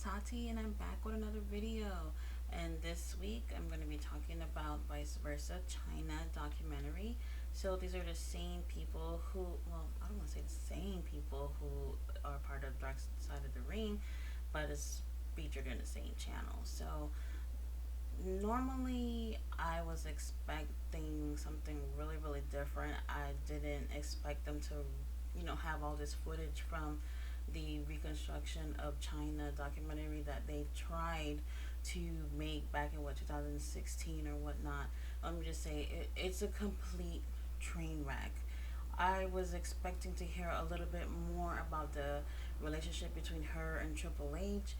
Sati, and I'm back with another video. And this week, I'm going to be talking about Vice Versa China documentary. So these are the same people who, well, I don't want to say the same people who are part of Dark Side of the Ring, but it's featured in the same channel. So normally, I was expecting something really, really different. I didn't expect them to, have all this footage from the reconstruction of Chyna documentary that they tried to make back in 2016 or whatnot. Let me just say it's a complete train wreck. I was expecting to hear a little bit more about the relationship between her and Triple H,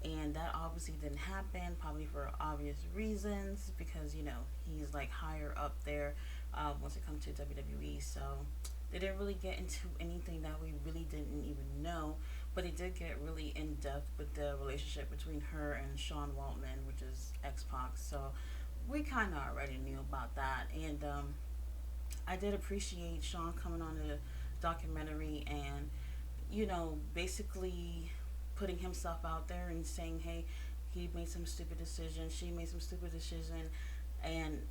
and that obviously didn't happen, probably for obvious reasons, because he's like higher up there once it comes to WWE. So they didn't really get into anything that we really didn't even know, but they did get really in depth with the relationship between her and Sean Waltman, which is X Pac. So we kind of already knew about that, and I did appreciate Sean coming on the documentary and basically putting himself out there and saying, hey, he made some stupid decision, she made some stupid decision, and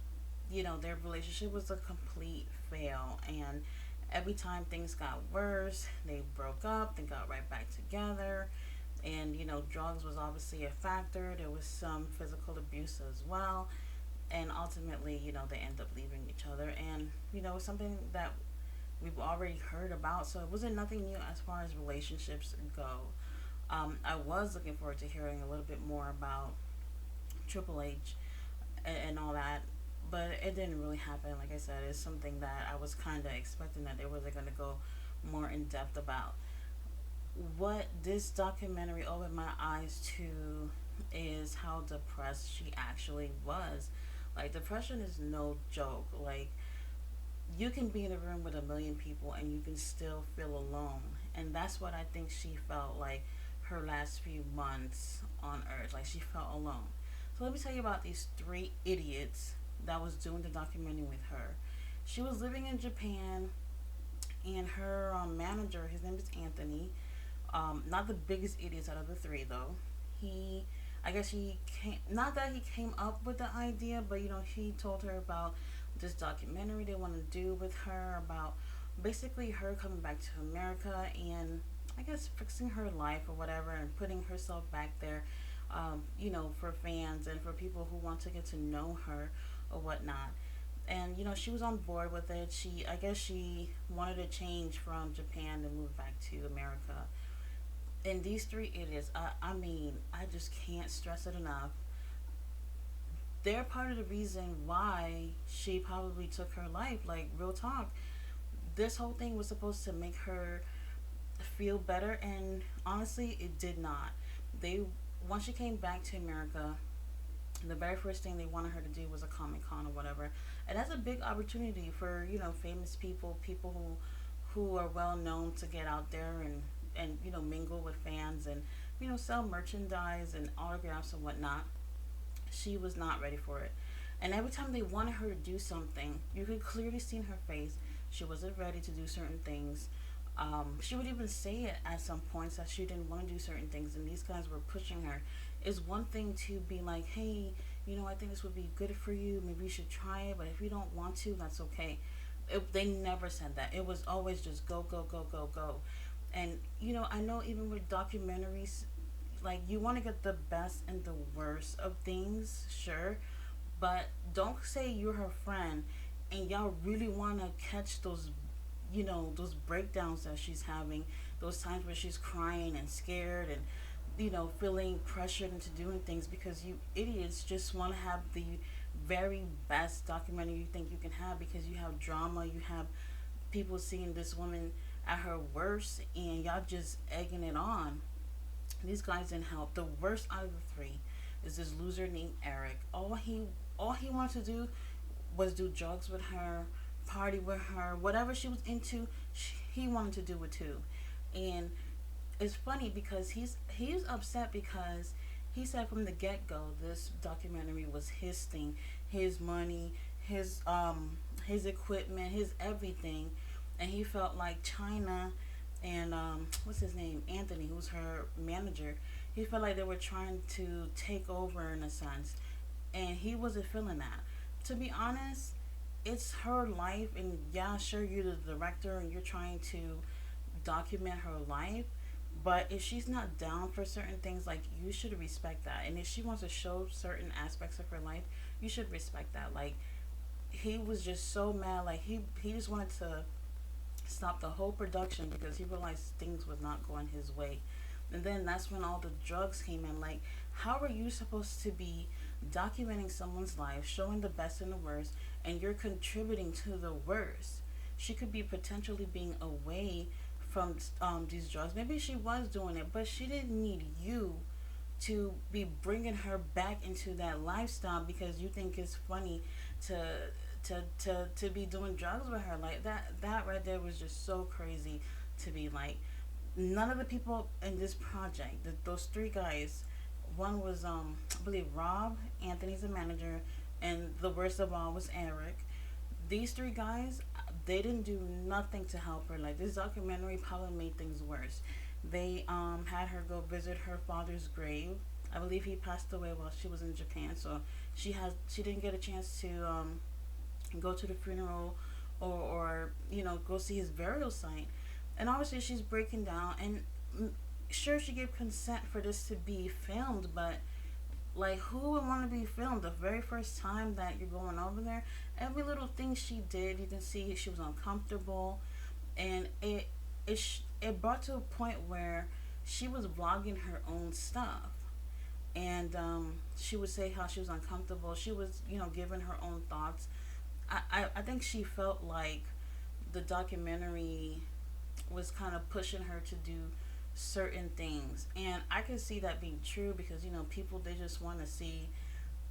their relationship was a complete fail. And every time things got worse, they broke up, they got right back together. And drugs was obviously a factor. There was some physical abuse as well, and ultimately, they end up leaving each other. And it's something that we've already heard about, so it wasn't nothing new as far as relationships go. I was looking forward to hearing a little bit more about Triple H and all that, but it didn't really happen. Like I said, it's something that I was kind of expecting that they wasn't going to go more in depth about. What this documentary opened my eyes to is how depressed she actually was. Like, depression is no joke. Like, you can be in a room with a million people and you can still feel alone. And that's what I think she felt like her last few months on earth. Like, she felt alone. So let me tell you about these three idiots that was doing the documentary with her. She was living in Japan, and her manager, his name is Anthony. Not the biggest idiots out of the three, though. He, I guess he came, not that he came up with the idea, but he told her about this documentary they want to do with her about basically her coming back to America and I guess fixing her life or whatever and putting herself back there, for fans and for people who want to get to know her or whatnot. And she was on board with it. I guess she wanted to change from Japan to move back to America. And these three idiots, I mean, I just can't stress it enough. They're part of the reason why she probably took her life. Like, real talk. This whole thing was supposed to make her feel better, and honestly, it did not. They Once she came back to America, the very first thing they wanted her to do was a Comic Con or whatever, and that's a big opportunity for famous people, people who are well known to get out there and mingle with fans and sell merchandise and autographs and whatnot. She was not ready for it. And every time they wanted her to do something, you could clearly see in her face she wasn't ready to do certain things. She would even say it at some points that she didn't want to do certain things, and these guys were pushing her. It's one thing to be like, hey, I think this would be good for you. Maybe you should try it, but if you don't want to, that's okay. They never said that. It was always just go, go, go, go, go. And, I know even with documentaries, like, you want to get the best and the worst of things, sure, but don't say you're her friend and y'all really want to catch those breakdowns that she's having, those times where she's crying and scared and feeling pressured into doing things because you idiots just want to have the very best documentary you think you can have, because you have drama, you have people seeing this woman at her worst, and y'all just egging it on. These guys didn't help. The worst out of the three is this loser named Eric. All he wanted to do was do drugs with her, party with her, whatever she was into. He wanted to do it too, and it's funny because he's upset because he said from the get go this documentary was his thing, his money, his equipment, his everything, and he felt like Chyna and what's his name, Anthony, who's her manager. He felt like they were trying to take over in a sense, and he wasn't feeling that. To be honest, it's her life, and yeah, sure, you're the director and you're trying to document her life, but if she's not down for certain things, like, you should respect that. And if she wants to show certain aspects of her life, you should respect that. Like, he was just so mad. Like, he just wanted to stop the whole production because he realized things was not going his way. And then that's when all the drugs came in. Like, how are you supposed to be documenting someone's life, showing the best and the worst, and you're contributing to the worst? She could be potentially being away from these drugs. Maybe she was doing it, but she didn't need you to be bringing her back into that lifestyle because you think it's funny to to be doing drugs with her. Like, that right there was just so crazy to be like. None of the people in this project, those three guys, one was I believe Rob, Anthony's the manager, and the worst of all was Eric. These three guys, they didn't do nothing to help her. Like, this documentary probably made things worse. They had her go visit her father's grave. I believe he passed away while she was in Japan, so she didn't get a chance to go to the funeral, or go see his burial site. And obviously she's breaking down, and sure, she gave consent for this to be filmed, but like, who would want to be filmed the very first time that you're going over there? Every little thing she did, you can see she was uncomfortable, and it brought to a point where she was vlogging her own stuff, and she would say how she was uncomfortable. She was, giving her own thoughts. I think she felt like the documentary was kind of pushing her to do certain things, and I could see that being true because people, they just want to see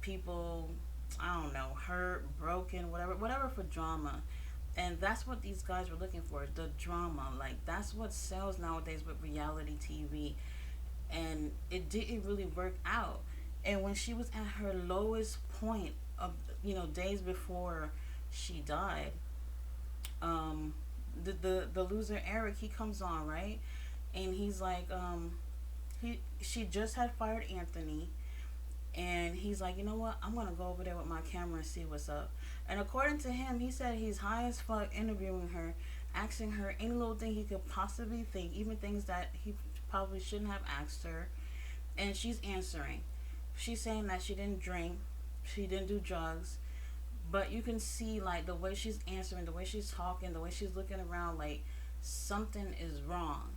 people, I don't know, hurt, broken, whatever for drama. And that's what these guys were looking for, the drama. Like, that's what sells nowadays with reality TV, and it didn't really work out. And when she was at her lowest point of, days before she died, um the loser Eric, he comes on, right? And he's like, she just had fired Anthony, and he's like, you know what, I'm gonna go over there with my camera and see what's up. And according to him, he said he's high as fuck interviewing her, asking her any little thing he could possibly think, even things that he probably shouldn't have asked her, and she's answering. She's saying that she didn't drink, she didn't do drugs, but you can see, like, the way she's answering, the way she's talking, the way she's looking around, like, something is wrong.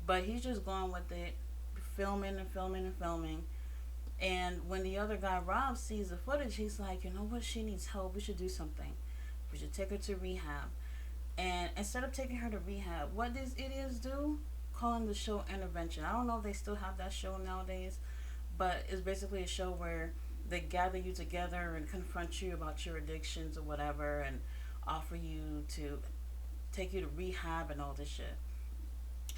But he's just going with it, filming and filming and filming. And when the other guy, Rob, sees the footage, he's like, you know what, she needs help, we should do something, we should take her to rehab. And instead of taking her to rehab, what these idiots do, calling the show Intervention. I don't know if they still have that show nowadays, but it's basically a show where they gather you together and confront you about your addictions or whatever, and offer you to take you to rehab and all this shit.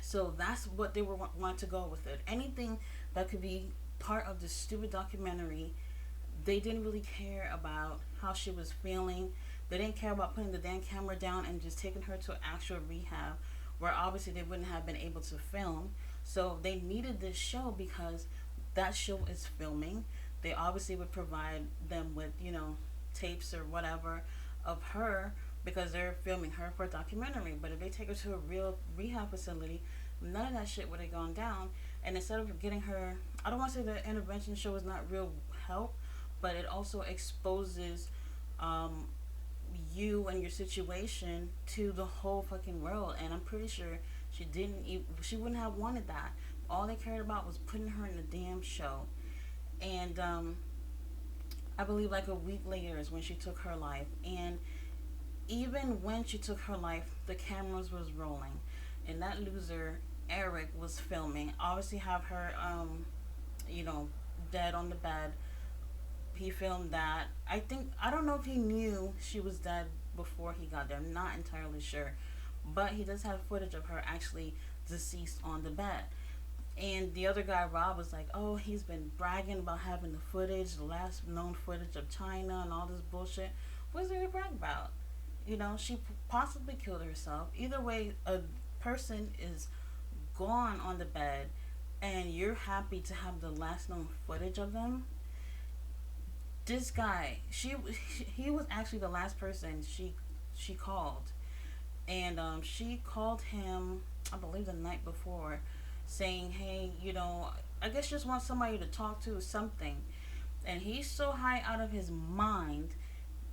So that's what they were want to go with it. Anything that could be part of this stupid documentary. They didn't really care about how she was feeling. They didn't care about putting the damn camera down and just taking her to actual rehab, where obviously they wouldn't have been able to film. So they needed this show because that show is filming. They obviously would provide them with, tapes or whatever of her because they're filming her for a documentary. But if they take her to a real rehab facility, none of that shit would have gone down. And instead of getting her, I don't want to say the intervention show is not real help, but it also exposes you and your situation to the whole fucking world. And I'm pretty sure she wouldn't have wanted that. All they cared about was putting her in the damn show. And I believe like a week later is when she took her life. And even when she took her life, the cameras was rolling, and that loser Eric was filming. Obviously, have her, you know, dead on the bed. He filmed that. I don't know if he knew she was dead before he got there. I'm not entirely sure, but he does have footage of her actually deceased on the bed. And the other guy, Rob, was like, oh, he's been bragging about having the footage, the last known footage of Chyna and all this bullshit. What's there to brag about? You know, she possibly killed herself. Either way, a person is gone on the bed and you're happy to have the last known footage of them. This guy, he was actually the last person she called, and she called him, I believe, the night before, saying, "Hey, I guess just want somebody to talk to or something." And he's so high out of his mind,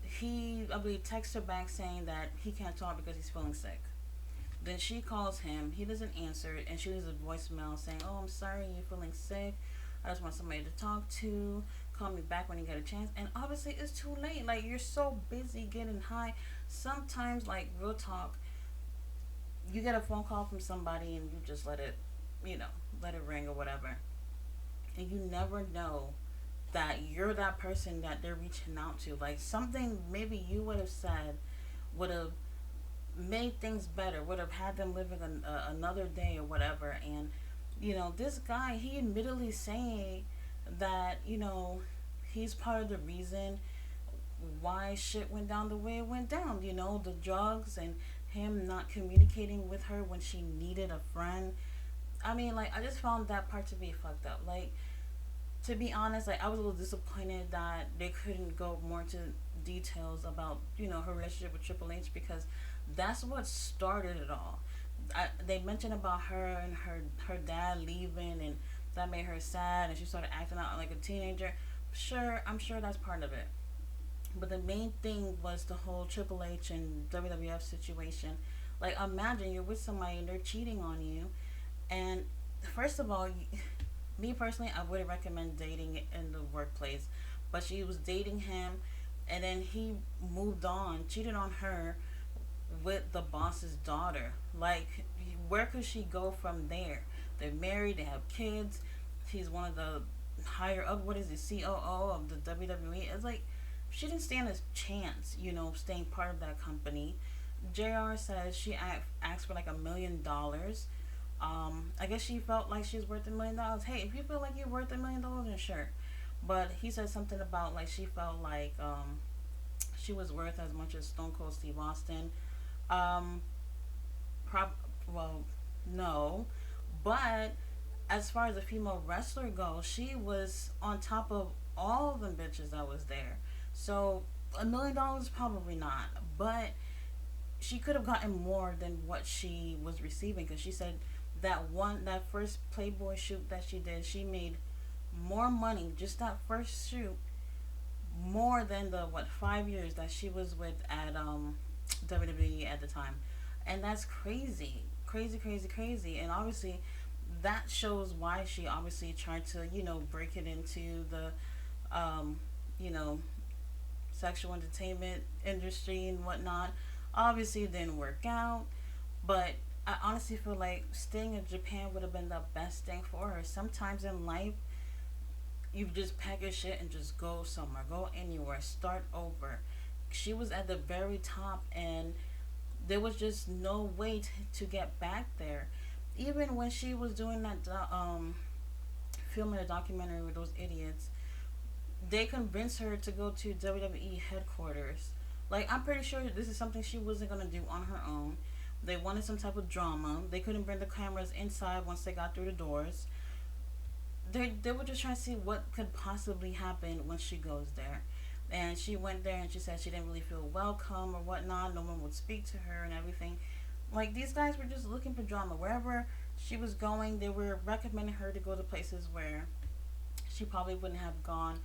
he, I believe, texts her back saying that he can't talk because he's feeling sick. Then she calls him. He doesn't answer it, and she leaves a voicemail saying, "Oh, I'm sorry, you're feeling sick. I just want somebody to talk to. Call me back when you get a chance." And obviously, it's too late. Like, you're so busy getting high. Sometimes, like, real talk, you get a phone call from somebody and you just you know, let it ring or whatever. And you never know that you're that person that they're reaching out to. Like, something maybe you would have said would have made things better, would have had them living another day or whatever. And, this guy, he admittedly saying that, he's part of the reason why shit went down the way it went down. The drugs and him not communicating with her when she needed a friend. I mean, like, I just found that part to be fucked up. Like, to be honest, like, I was a little disappointed that they couldn't go more into details about, her relationship with Triple H, because that's what started it all. They mentioned about her and her dad leaving, and that made her sad, and she started acting out like a teenager. Sure, I'm sure that's part of it. But the main thing was the whole Triple H and WWF situation. Like, imagine you're with somebody and they're cheating on you, and first of all, me personally, I wouldn't recommend dating in the workplace. But she was dating him, and then he moved on, cheated on her with the boss's daughter. Like, where could she go from there? They're married, they have kids. He's one of the higher up, what is it, COO of the WWE. It's like, she didn't stand a chance, staying part of that company. JR says she asked for like $1 million. I guess she felt like she's worth $1 million. Hey, if you feel like you're worth $1 million, then sure. But he said something about, like, she felt like she was worth as much as Stone Cold Steve Austin. Um, prob well, no, but as far as a female wrestler goes, she was on top of all of them bitches that was there. So $1 million probably not, but she could have gotten more than what she was receiving, because she said that first Playboy shoot that she did, she made more money just that first shoot, more than the 5 years that she was with at WWE at the time. And that's crazy, crazy, crazy, crazy. And obviously that shows why she obviously tried to, break it into the you know sexual entertainment industry and whatnot. Obviously, it didn't work out, but I honestly feel like staying in Japan would have been the best thing for her. Sometimes in life, you just pack your shit and just go somewhere, go anywhere, start over. She was at the very top, and there was just no way to get back there. Even when she was doing that, filming a documentary with those idiots, they convinced her to go to WWE headquarters. Like, I'm pretty sure this is something she wasn't gonna do on her own. They wanted some type of drama. They couldn't bring the cameras inside once they got through the doors. They were just trying to see what could possibly happen when she goes there. And she went there and she said she didn't really feel welcome or whatnot. No one would speak to her and everything. Like, these guys were just looking for drama. Wherever she was going, they were recommending her to go to places where she probably wouldn't have gone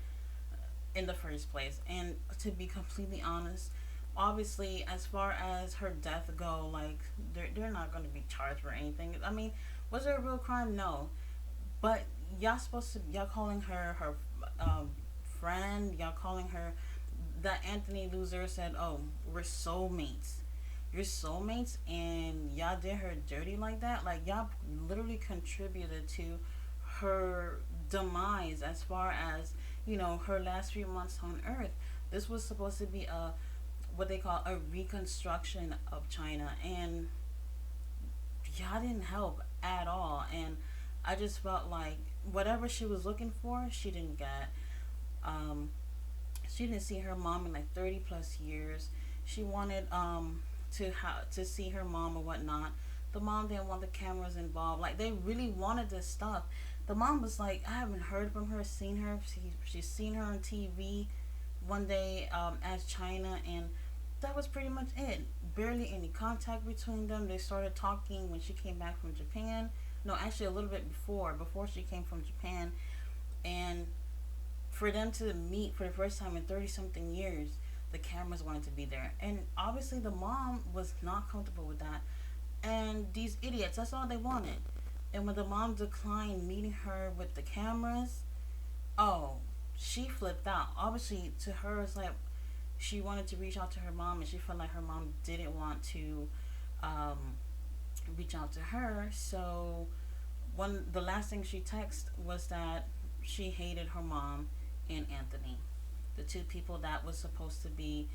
in the first place. And to be completely honest, obviously, as far as her death go, like, they're not going to be charged for anything. I mean, was it a real crime? No. But y'all calling her friend, y'all calling her, that Anthony loser said, "Oh, we're soulmates." You're soulmates, and y'all did her dirty like that. Like, y'all literally contributed to her demise, as far as, her last few months on Earth. This was supposed to be a, what they call, a reconstruction of Chyna, and y'all didn't help at all. And I just felt like whatever she was looking for, she didn't get. Um, she didn't see her mom in like 30 plus years. She wanted to see her mom or whatnot. The mom didn't want the cameras involved. Like, they really wanted this stuff. The mom was like, I haven't heard from her, seen her. She's seen her on TV one day as Chyna, and that was pretty much it. Barely any contact between them. They started talking when she came back from Japan. No, actually, a little bit before she came from Japan. And for them to meet for the first time in 30 something years, the cameras wanted to be there. And obviously, the mom was not comfortable with that. And these idiots, that's all they wanted. And when the mom declined meeting her with the cameras, oh, she flipped out. Obviously, to her, it's like she wanted to reach out to her mom, and she felt like her mom didn't want to um, reach out to her. So, the last thing she texted was that she hated her mom and Anthony, the two people that was supposed to be,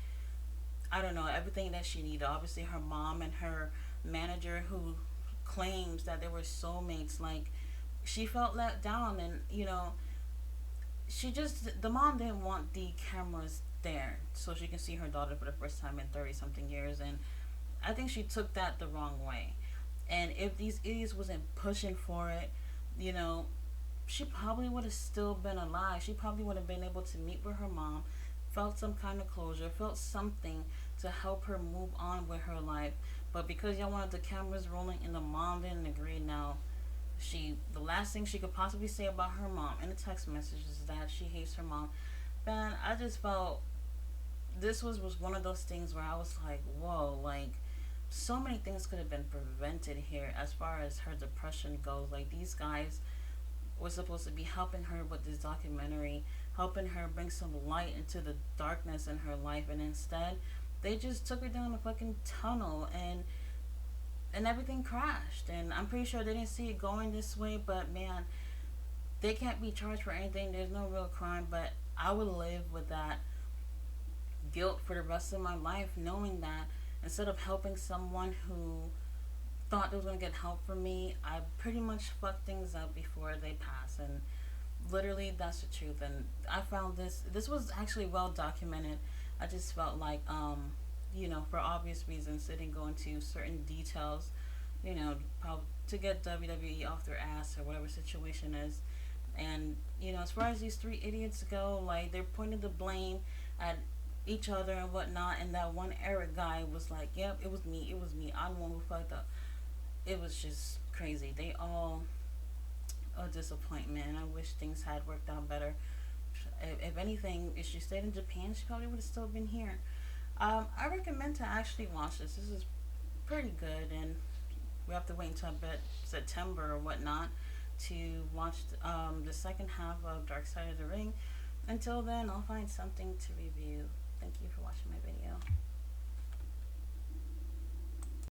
I don't know, everything that she needed. Obviously, her mom and her manager, who claims that they were soulmates. Like, she felt let down, and the mom didn't want the cameras there so she can see her daughter for the first time in 30 something years. And I think she took that the wrong way. And if these idiots wasn't pushing for it, you know, she probably would have still been alive. She probably would have been able to meet with her mom, felt some kind of closure, felt something to help her move on with her life. But because y'all wanted the cameras rolling and the mom didn't agree, now the last thing she could possibly say about her mom in a text message is that she hates her mom. Man, I just felt this was one of those things where I was like, whoa, like, so many things could have been prevented here as far as her depression goes. Like, these guys were supposed to be helping her with this documentary, helping her bring some light into the darkness in her life, and instead they just took her down a fucking tunnel, and everything crashed. And I'm pretty sure they didn't see it going this way, but man, they can't be charged for anything. There's no real crime, but I would live with that guilt for the rest of my life, knowing that instead of helping someone who thought they was going to get help from me, I pretty much fucked things up before they pass. And literally, that's the truth. And I found this was actually well documented. I just felt like for obvious reasons, they didn't go into certain details, probably to get WWE off their ass or whatever situation is. And as far as these three idiots go, like, they're pointing the blame at each other and whatnot. And that one Eric guy was like, "Yep, it was me. It was me. I'm the one who fucked up." It was just crazy. They all a disappointment. And I wish things had worked out better. If anything, if she stayed in Japan, she probably would have still been here. I recommend to actually watch this. This is pretty good, and we have to wait until about September or whatnot to watch the second half of Dark Side of the Ring. Until then, I'll find something to review. Thank you for watching my video.